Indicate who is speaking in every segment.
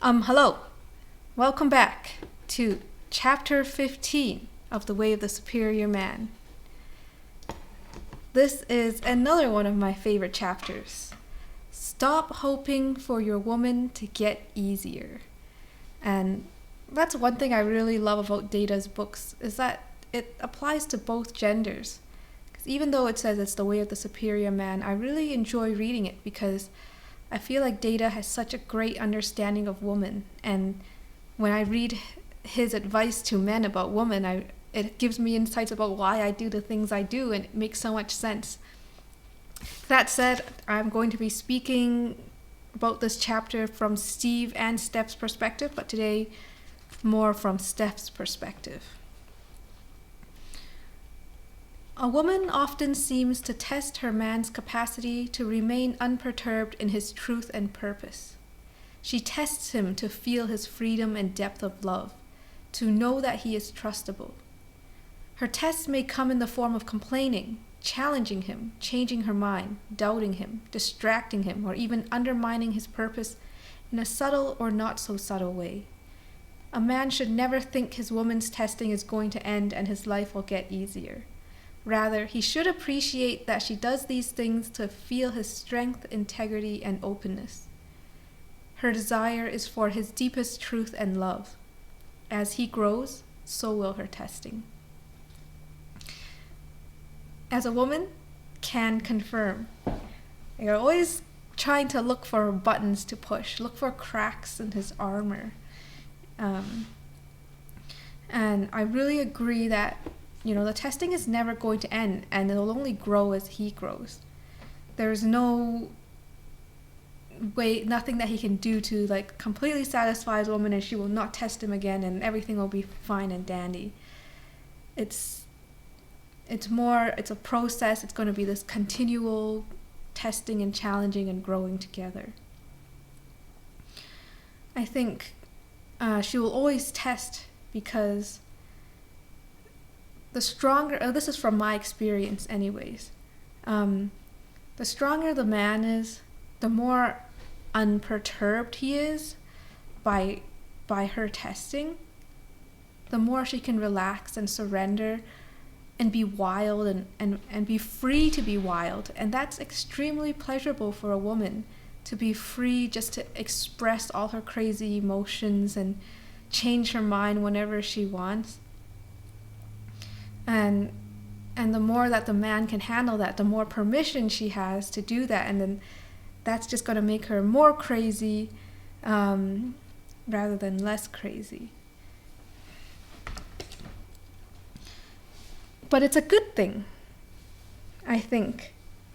Speaker 1: Hello. Welcome back to chapter 15 of The Way of the Superior Man. This is another one of my favorite chapters. Stop hoping for your woman to get easier. And that's one thing I really love about Deida's books, is that it applies to both genders. Because even though it says it's the way of the superior man, I really enjoy reading it because I feel like Deida has such a great understanding of women, and when I read his advice to men about women, it gives me insights about why I do the things I do, and it makes so much sense. That said, I'm going to be speaking about this chapter from Steve and Steph's perspective, but today more from Steph's perspective. A woman often seems to test her man's capacity to remain unperturbed in his truth and purpose. She tests him to feel his freedom and depth of love, to know that he is trustable. Her tests may come in the form of complaining, challenging him, changing her mind, doubting him, distracting him, or even undermining his purpose in a subtle or not so subtle way. A man should never think his woman's testing is going to end and his life will get easier. Rather, he should appreciate that she does these things to feel his strength, integrity, and openness. Her desire is for his deepest truth and love. As he grows, so will her testing. As a woman can confirm, you're always trying to look for buttons to push, look for cracks in his armor. And I really agree that the testing is never going to end, and it'll only grow as he grows. There's no way, nothing that he can do to completely satisfy his woman and she will not test him again and everything will be fine and dandy. It's a process. It's going to be this continual testing and challenging and growing together. I think she will always test because the stronger, this is from my experience anyways, the stronger the man is, the more unperturbed he is by her testing, the more she can relax and surrender and be wild and be free to be wild. And that's extremely pleasurable for a woman, to be free just to express all her crazy emotions and change her mind whenever she wants. And the more that the man can handle that, the more permission she has to do that, and then that's just going to make her more crazy rather than less crazy. But it's a good thing, I think,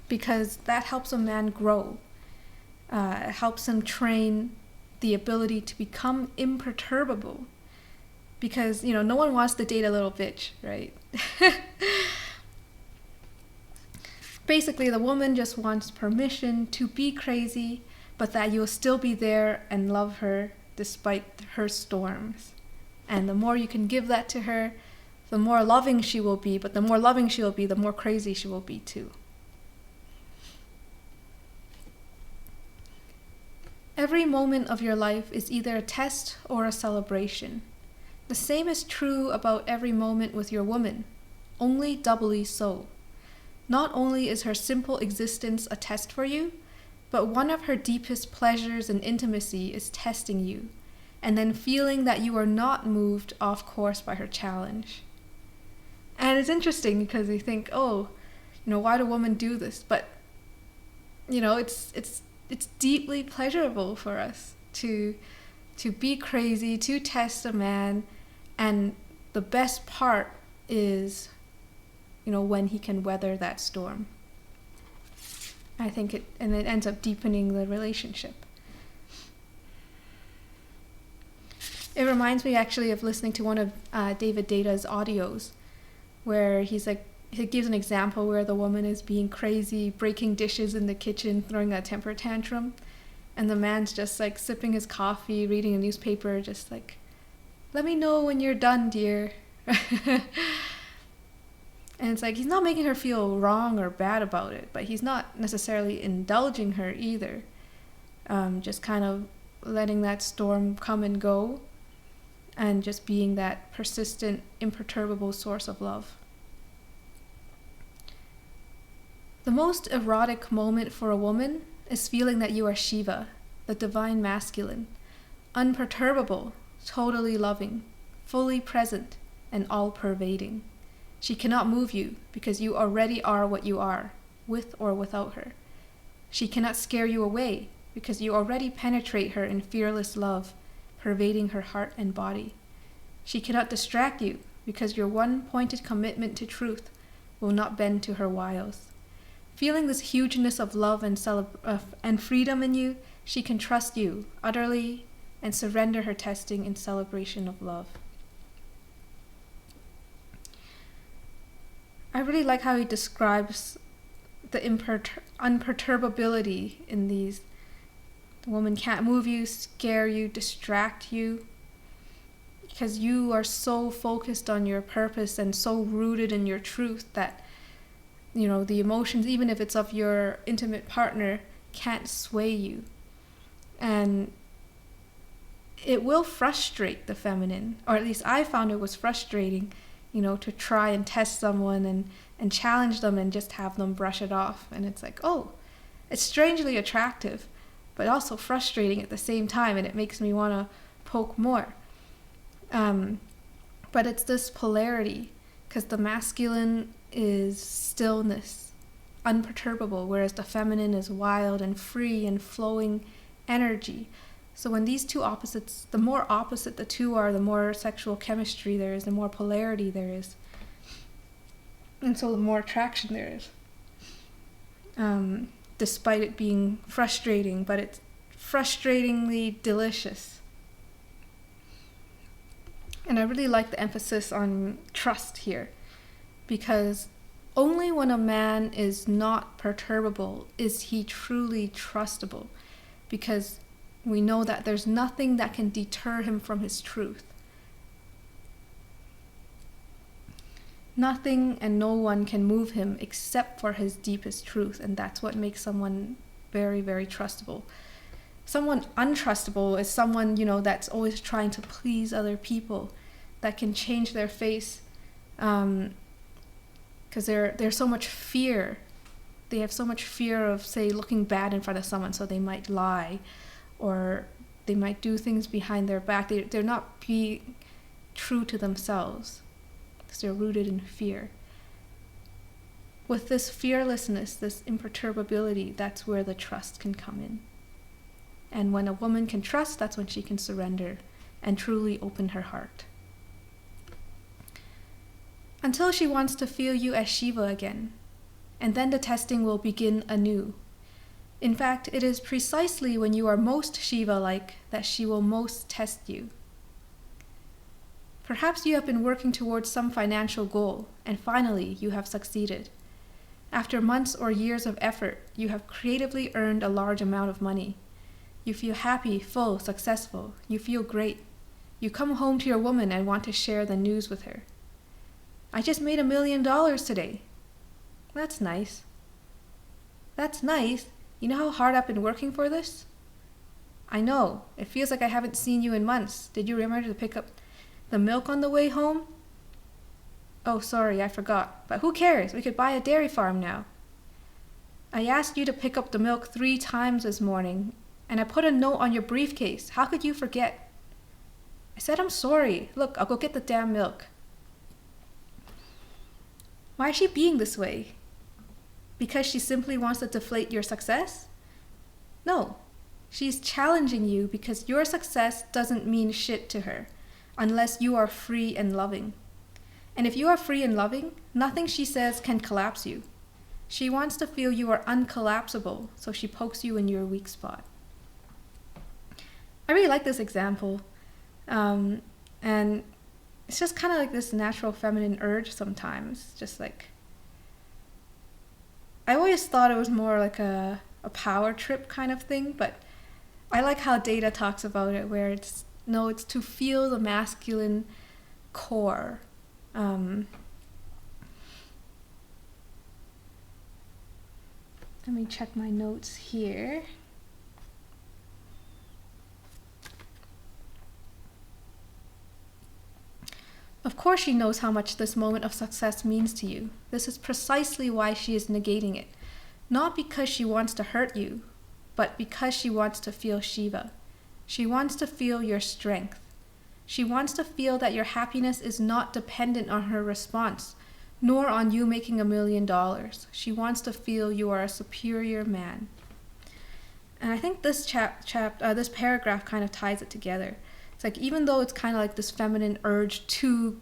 Speaker 1: because that helps a man grow. It helps him train the ability to become imperturbable. Because, no one wants to date a little bitch, right? Basically, the woman just wants permission to be crazy, but that you'll still be there and love her despite her storms. And the more you can give that to her, the more loving she will be, but the more loving she will be, the more crazy she will be too. Every moment of your life is either a test or a celebration. The same is true about every moment with your woman, only doubly so. Not only is her simple existence a test for you, but one of her deepest pleasures and intimacy is testing you, and then feeling that you are not moved off course by her challenge. And it's interesting because you think, why do women do this? But, it's deeply pleasurable for us to be crazy, to test a man. And the best part is, when he can weather that storm. I think it ends up deepening the relationship. It reminds me actually of listening to one of David Deida's audios, where he gives an example where the woman is being crazy, breaking dishes in the kitchen, throwing a temper tantrum, and the man's just sipping his coffee, reading a newspaper, just let me know when you're done, dear. And it's he's not making her feel wrong or bad about it, but he's not necessarily indulging her either. Just kind of letting that storm come and go, and just being that persistent, imperturbable source of love. The most erotic moment for a woman is feeling that you are Shiva, the divine masculine, unperturbable, totally loving, fully present, and all-pervading. She cannot move you because you already are what you are, with or without her. She cannot scare you away because you already penetrate her in fearless love, pervading her heart and body. She cannot distract you because your one-pointed commitment to truth will not bend to her wiles. Feeling this hugeness of love and freedom in you, she can trust you utterly and surrender her testing in celebration of love. I really like how he describes the unperturbability in these. The woman can't move you, scare you, distract you, because you are so focused on your purpose and so rooted in your truth that, you know, the emotions, even if it's of your intimate partner, can't sway you. And it will frustrate the feminine, or at least I found it was frustrating, you know, to try and test someone and challenge them and just have them brush it off. And it's like, oh, it's strangely attractive, but also frustrating at the same time, and it makes me want to poke more. But it's this polarity, because the masculine is stillness, unperturbable, whereas the feminine is wild and free and flowing energy. So when these two opposites, the more opposite the two are, the more sexual chemistry there is, the more polarity there is. And so the more attraction there is. Despite it being frustrating, but it's frustratingly delicious. And I really like the emphasis on trust here, because only when a man is not perturbable is he truly trustable, because we know that there's nothing that can deter him from his truth. Nothing and no one can move him except for his deepest truth, and that's what makes someone very, very trustable. Someone untrustable is someone, you know, that's always trying to please other people, that can change their face, because there's so much fear. They have so much fear of, say, looking bad in front of someone, so they might lie, or they might do things behind their back. They're not being true to themselves, because they're rooted in fear. With this fearlessness, this imperturbability, that's where the trust can come in. And when a woman can trust, that's when she can surrender and truly open her heart. Until she wants to feel you as Shiva again, and then the testing will begin anew. In fact, it is precisely when you are most Shiva-like that she will most test you. Perhaps you have been working towards some financial goal, and finally you have succeeded. After months or years of effort, you have creatively earned a large amount of money. You feel happy, full, successful. You feel great. You come home to your woman and want to share the news with her. I just made $1 million today. That's nice. That's nice. You know how hard I've been working for this? I know. It feels like I haven't seen you in months. Did you remember to pick up the milk on the way home? Oh, sorry, I forgot. But who cares? We could buy a dairy farm now. I asked you to pick up the milk 3 times this morning, and I put a note on your briefcase. How could you forget? I said I'm sorry. Look, I'll go get the damn milk. Why is she being this way? Because she simply wants to deflate your success? No. She's challenging you because your success doesn't mean shit to her unless you are free and loving. And if you are free and loving, nothing she says can collapse you. She wants to feel you are uncollapsible, so she pokes you in your weak spot. I really like this example. And it's just kind of like this natural feminine urge sometimes. Just like, I always thought it was more like a power trip kind of thing, but I like how Deida talks about it, where it's to feel the masculine core. Let me check my notes here. Of course she knows how much this moment of success means to you. This is precisely why she is negating it. Not because she wants to hurt you, but because she wants to feel Shiva. She wants to feel your strength. She wants to feel that your happiness is not dependent on her response, nor on you making $1 million. She wants to feel you are a superior man. And I think this this paragraph kind of ties it together. It's like, even though it's kind of like this feminine urge to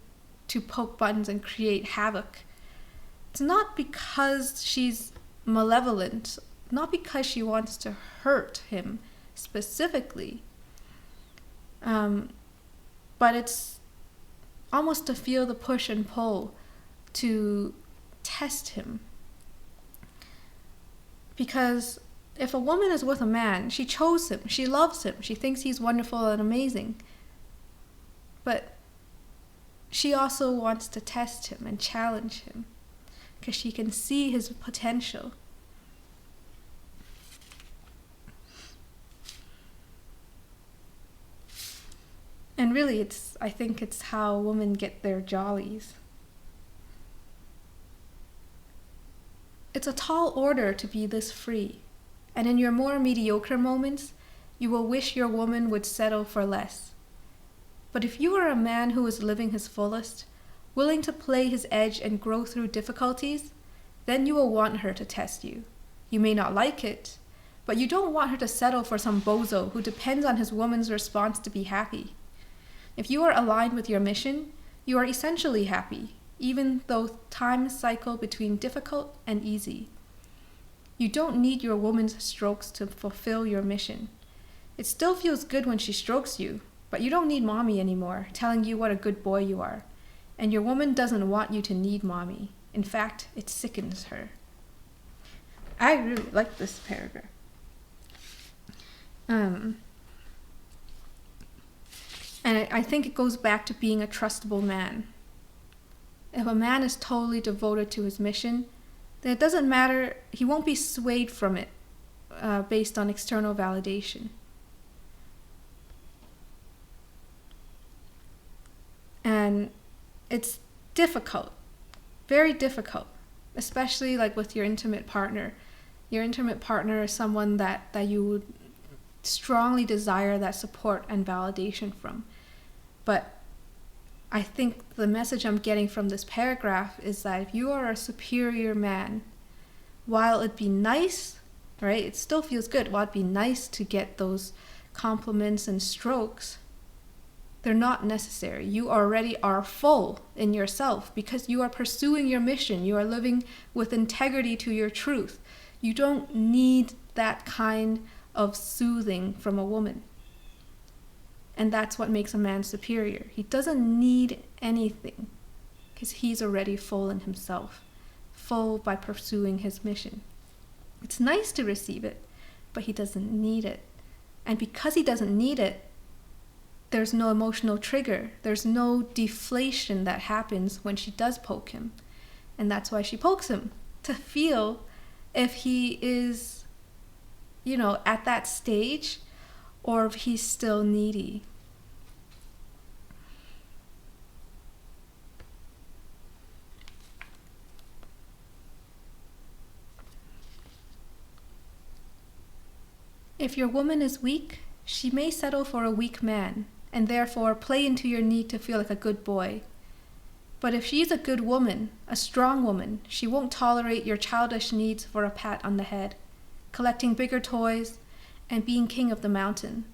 Speaker 1: poke buttons and create havoc, it's not because she's malevolent, not because she wants to hurt him specifically, but it's almost to feel the push and pull to test him. Because if a woman is with a man, she chose him, she loves him, she thinks he's wonderful and amazing. But she also wants to test him and challenge him because she can see his potential. And really, I think it's how women get their jollies. It's a tall order to be this free. And in your more mediocre moments, you will wish your woman would settle for less. But if you are a man who is living his fullest, willing to play his edge and grow through difficulties, then you will want her to test you. You may not like it, but you don't want her to settle for some bozo who depends on his woman's response to be happy. If you are aligned with your mission, you are essentially happy, even though times cycle between difficult and easy. You don't need your woman's strokes to fulfill your mission. It still feels good when she strokes you, but you don't need mommy anymore, telling you what a good boy you are. And your woman doesn't want you to need mommy. In fact, it sickens her. I really like this paragraph. And I think it goes back to being a trustable man. If a man is totally devoted to his mission, then it doesn't matter, he won't be swayed from it based on external validation. And it's difficult, very difficult, especially like with your intimate partner. Your intimate partner is someone that you would strongly desire that support and validation from. But I think the message I'm getting from this paragraph is that if you are a superior man, while it'd be nice, right, it still feels good, while it'd be nice to get those compliments and strokes, they're not necessary. You already are full in yourself because you are pursuing your mission. You are living with integrity to your truth. You don't need that kind of soothing from a woman. And that's what makes a man superior. He doesn't need anything because he's already full in himself, full by pursuing his mission. It's nice to receive it, but he doesn't need it. And because he doesn't need it, there's no emotional trigger. There's no deflation that happens when she does poke him. And that's why she pokes him, to feel if he is, at that stage, or if he's still needy. If your woman is weak, she may settle for a weak man, and therefore play into your need to feel like a good boy. But if she's a good woman, a strong woman, she won't tolerate your childish needs for a pat on the head, collecting bigger toys, and being king of the mountain.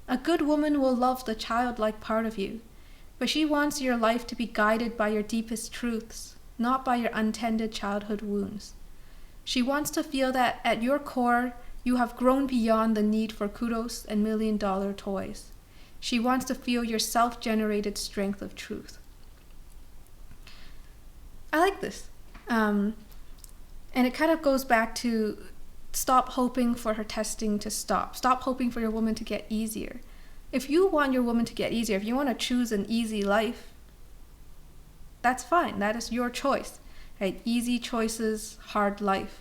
Speaker 1: A good woman will love the childlike part of you, but she wants your life to be guided by your deepest truths, not by your untended childhood wounds. She wants to feel that at your core, you have grown beyond the need for kudos and $1 million toys. She wants to feel your self-generated strength of truth. I like this. And it kind of goes back to stop hoping for her testing to stop. Stop hoping for your woman to get easier. If you want your woman to get easier, if you want to choose an easy life, that's fine. That is your choice. Right? Easy choices, hard life.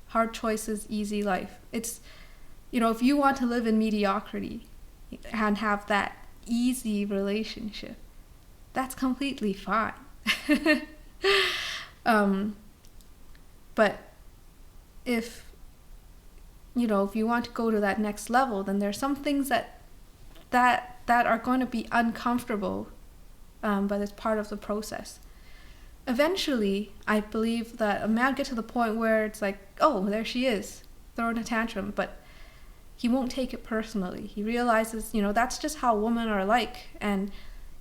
Speaker 1: Hard choices, easy life. It's, if you want to live in mediocrity and have that easy relationship, that's completely fine. But if if you want to go to that next level, then there's some things that are going to be uncomfortable, but it's part of the process. Eventually, I believe that a man gets to the point where it's like, oh, there she is, throwing a tantrum, but he won't take it personally. He realizes, that's just how women are like, and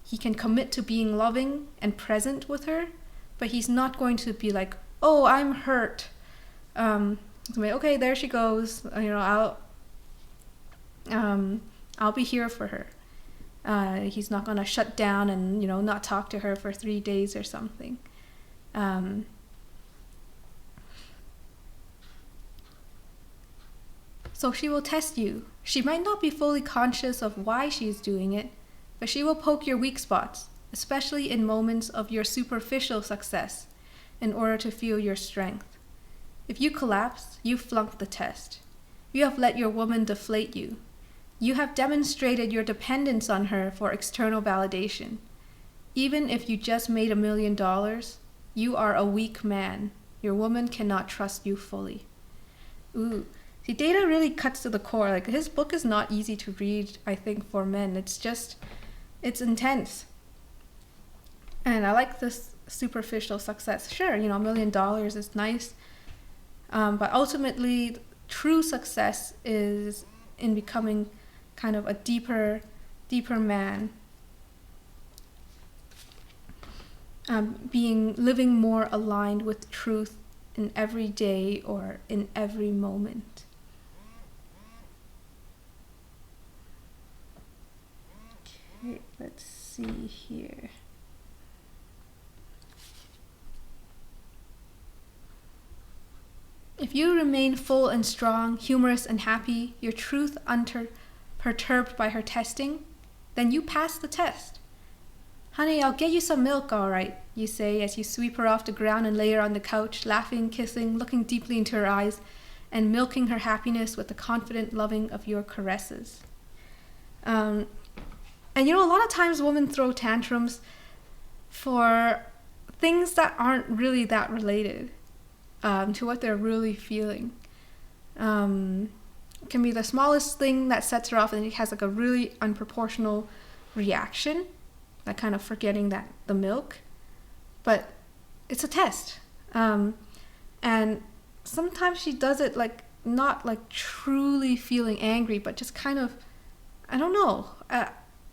Speaker 1: he can commit to being loving and present with her, but he's not going to be like, oh, I'm hurt. Okay, there she goes. I'll be here for her. He's not going to shut down and, not talk to her for 3 days or something. So she will test you. She might not be fully conscious of why she's doing it, but she will poke your weak spots, especially in moments of your superficial success, in order to feel your strength. If you collapse, you flunked the test. You have let your woman deflate you. You have demonstrated your dependence on her for external validation. Even if you just made $1 million, you are a weak man. Your woman cannot trust you fully. Ooh. See, Deida really cuts to the core. Like, his book is not easy to read, I think, for men. It's intense. And I like this superficial success. Sure, $1 million is nice. But ultimately, true success is in becoming kind of a deeper man. Living more aligned with truth in every day or in every moment. Okay, let's see here. If you remain full and strong, humorous and happy, your truth unperturbed by her testing, then you pass the test. Honey, I'll get you some milk, all right, you say as you sweep her off the ground and lay her on the couch, laughing, kissing, looking deeply into her eyes, and milking her happiness with the confident loving of your caresses. And a lot of times women throw tantrums for things that aren't really that related to what they're really feeling. It can be the smallest thing that sets her off, and it has like a really unproportional reaction, like kind of forgetting the milk. But it's a test. And sometimes she does it like not like truly feeling angry, but just kind of, I don't know.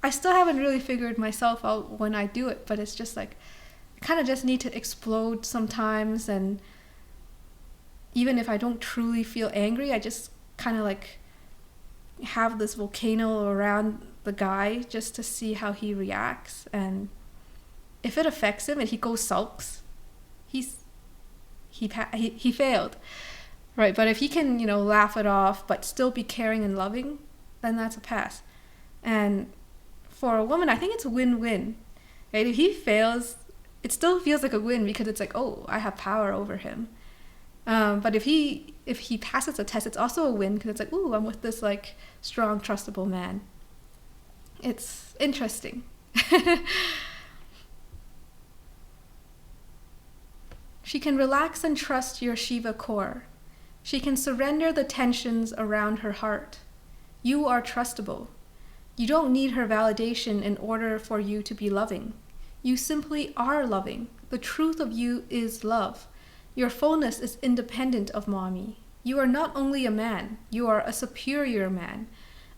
Speaker 1: I still haven't really figured myself out when I do it, but it's just like, I kind of just need to explode sometimes. And even if I don't truly feel angry, I just kind of like have this volcano around the guy just to see how he reacts. And if it affects him and he goes sulks, he failed, right? But if he can, laugh it off, but still be caring and loving, then that's a pass. And for a woman, I think it's a win-win, right? If he fails, it still feels like a win because it's like, oh, I have power over him. But if he passes a test, it's also a win because it's like, ooh, I'm with this like strong, trustable man. It's interesting. She can relax and trust your Shiva core. She can surrender the tensions around her heart. You are trustable. You don't need her validation in order for you to be loving. You simply are loving. The truth of you is love. Your fullness is independent of mommy. You are not only a man, you are a superior man.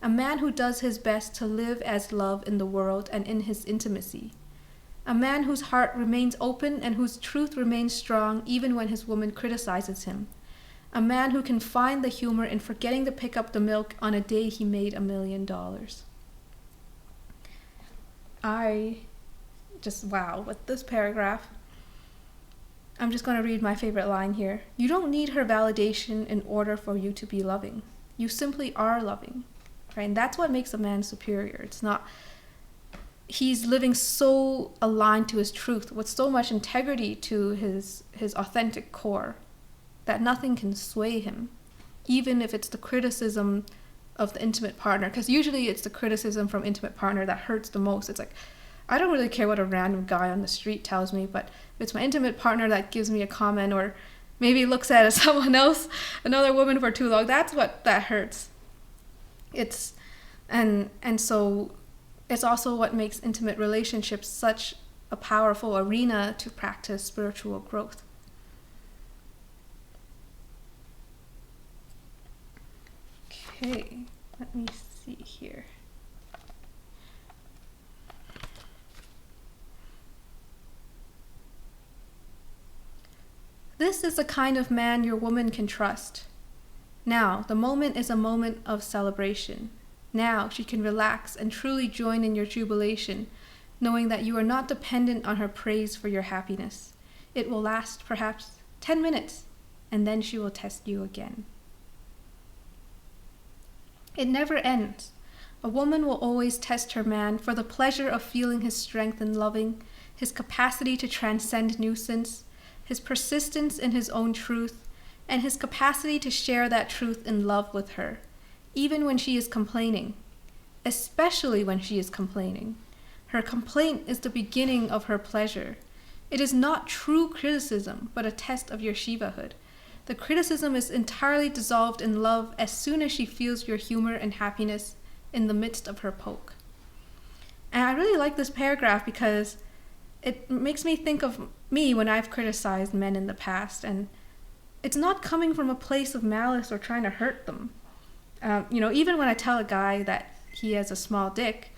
Speaker 1: A man who does his best to live as love in the world and in his intimacy. A man whose heart remains open and whose truth remains strong even when his woman criticizes him. A man who can find the humor in forgetting to pick up the milk on a day he made $1 million. Wow, with this paragraph. I'm just going to read my favorite line here. You don't need her validation in order for you to be loving. You simply are loving. Right? And that's what makes a man superior. It's not, he's living so aligned to his truth with so much integrity to his authentic core that nothing can sway him, even if it's the criticism of the intimate partner. Because usually it's the criticism from intimate partner that hurts the most. It's like, I don't really care what a random guy on the street tells me, but if it's my intimate partner that gives me a comment or maybe looks at someone else, another woman for too long, that hurts. It's and so it's also what makes intimate relationships such a powerful arena to practice spiritual growth. Okay, let me see here. This is the kind of man your woman can trust. Now, the moment is a moment of celebration. Now she can relax and truly join in your jubilation, knowing that you are not dependent on her praise for your happiness. It will last perhaps 10 minutes, and then she will test you again. It never ends. A woman will always test her man for the pleasure of feeling his strength in loving, his capacity to transcend nuisance, his persistence in his own truth, and his capacity to share that truth in love with her, even when she is complaining, especially when she is complaining. Her complaint is the beginning of her pleasure. It is not true criticism, but a test of your Shivahood. The criticism is entirely dissolved in love as soon as she feels your humor and happiness in the midst of her poke. And I really like this paragraph because it makes me think of me when I've criticized men in the past, and it's not coming from a place of malice or trying to hurt them. Even when I tell a guy that he has a small dick,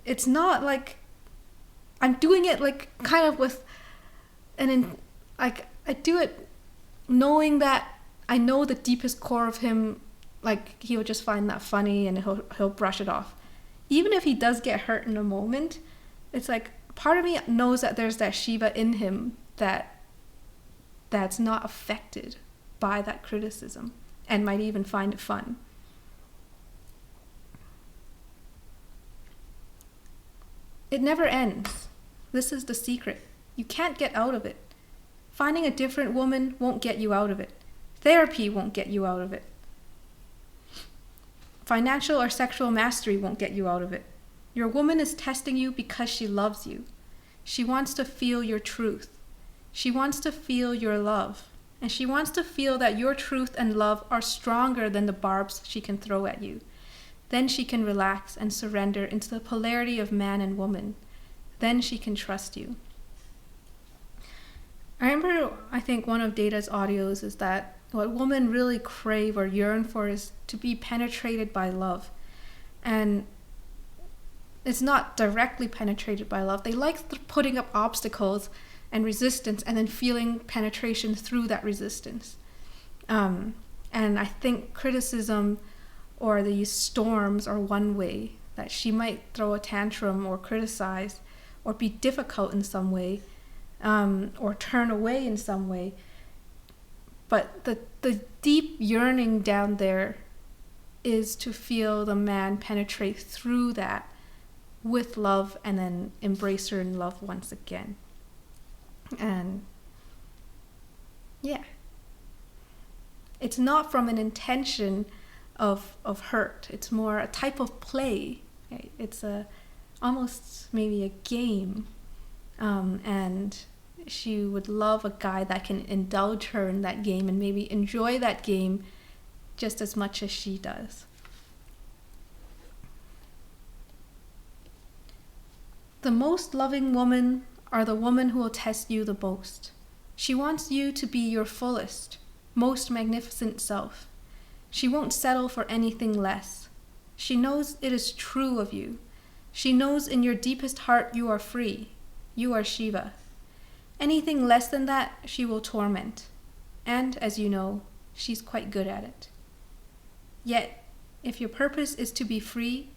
Speaker 1: it's not like I'm doing it like kind of with I do it knowing that I know the deepest core of him, like he would just find that funny and he'll brush it off. Even if he does get hurt in a moment, it's like part of me knows that there's that Shiva in him that's not affected by that criticism and might even find it fun. It never ends. This is the secret. You can't get out of it. Finding a different woman won't get you out of it. Therapy won't get you out of it. Financial or sexual mastery won't get you out of it. Your woman is testing you because she loves you. She wants to feel your truth. She wants to feel your love. And she wants to feel that your truth and love are stronger than the barbs she can throw at you. Then she can relax and surrender into the polarity of man and woman. Then she can trust you. I remember, I think one of Deida's audios is that what women really crave or yearn for is to be penetrated by love. And it's not directly penetrated by love. They like putting up obstacles and resistance and then feeling penetration through that resistance. And I think criticism or these storms are one way that she might throw a tantrum or criticize or be difficult in some way, or turn away in some way. But the deep yearning down there is to feel the man penetrate through that with love and then embrace her in love once again. And yeah, it's not from an intention of hurt. It's more a type of play. Right? It's almost maybe a game. And she would love a guy that can indulge her in that game and maybe enjoy that game just as much as she does. The most loving women are the woman who will test you the most. She wants you to be your fullest, most magnificent self. She won't settle for anything less. She knows it is true of you. She knows in your deepest heart you are free. You are Shiva. Anything less than that, she will torment. And, as you know, she's quite good at it. Yet, if your purpose is to be free,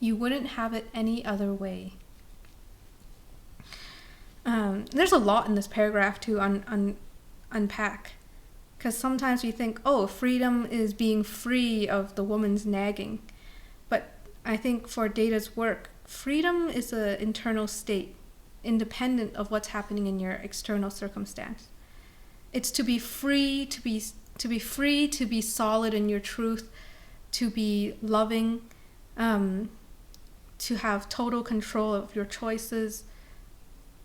Speaker 1: you wouldn't have it any other way. There's a lot in this paragraph to unpack. Because sometimes we think, oh, freedom is being free of the woman's nagging. But I think for Deida's work, freedom is an internal state, independent of what's happening in your external circumstance. It's to be free, to be free, to be solid in your truth, to be loving, to have total control of your choices,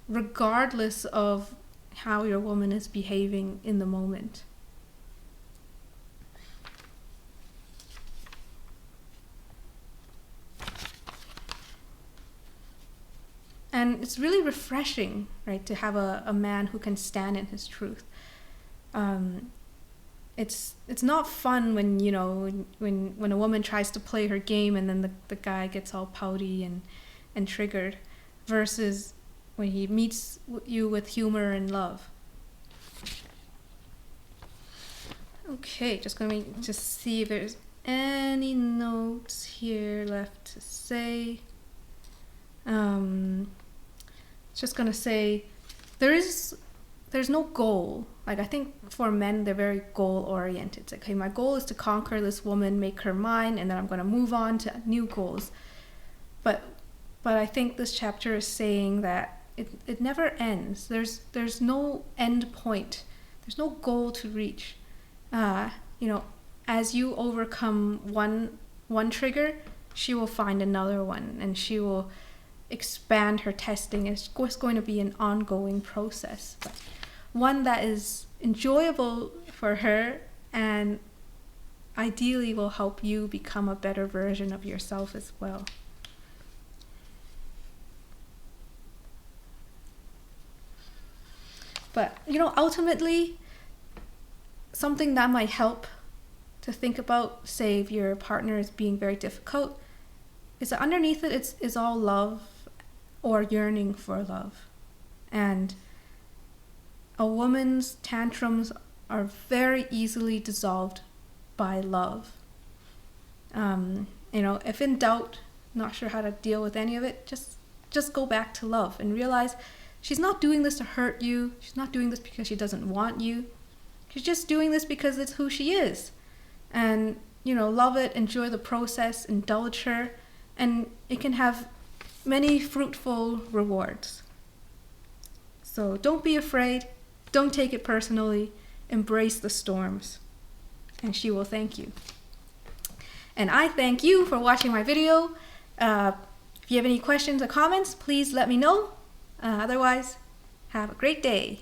Speaker 1: regardless of how your woman is behaving in the moment. And it's really refreshing, right, to have a man who can stand in his truth. It's not fun when, you know, when a woman tries to play her game and then the guy gets all pouty and triggered, versus when he meets you with humor and love. Okay, just gonna just see if there's any notes here left to say. Just gonna say there's no goal. Like, I think for men, they're very goal oriented. It's like, okay, my goal is to conquer this woman, make her mine, and then I'm gonna move on to new goals. But I think this chapter is saying that it never ends. There's no end point. There's no goal to reach. You know, as you overcome one trigger, she will find another one, and she will expand her testing. It's going to be an ongoing process, but one that is enjoyable for her and ideally will help you become a better version of yourself as well. But, you know, ultimately, something that might help to think about, say if your partner is being very difficult, is that underneath it is all love or yearning for love. And a woman's tantrums are very easily dissolved by love. You know, if in doubt, not sure how to deal with any of it, just go back to love and realize she's not doing this to hurt you. She's not doing this because she doesn't want you. She's just doing this because it's who she is. And, you know, love it, enjoy the process, indulge her, and it can have many fruitful rewards. So don't be afraid. Don't take it personally. Embrace the storms, and she will thank you. And I thank you for watching my video. If you have any questions or comments, please let me know. Otherwise, have a great day.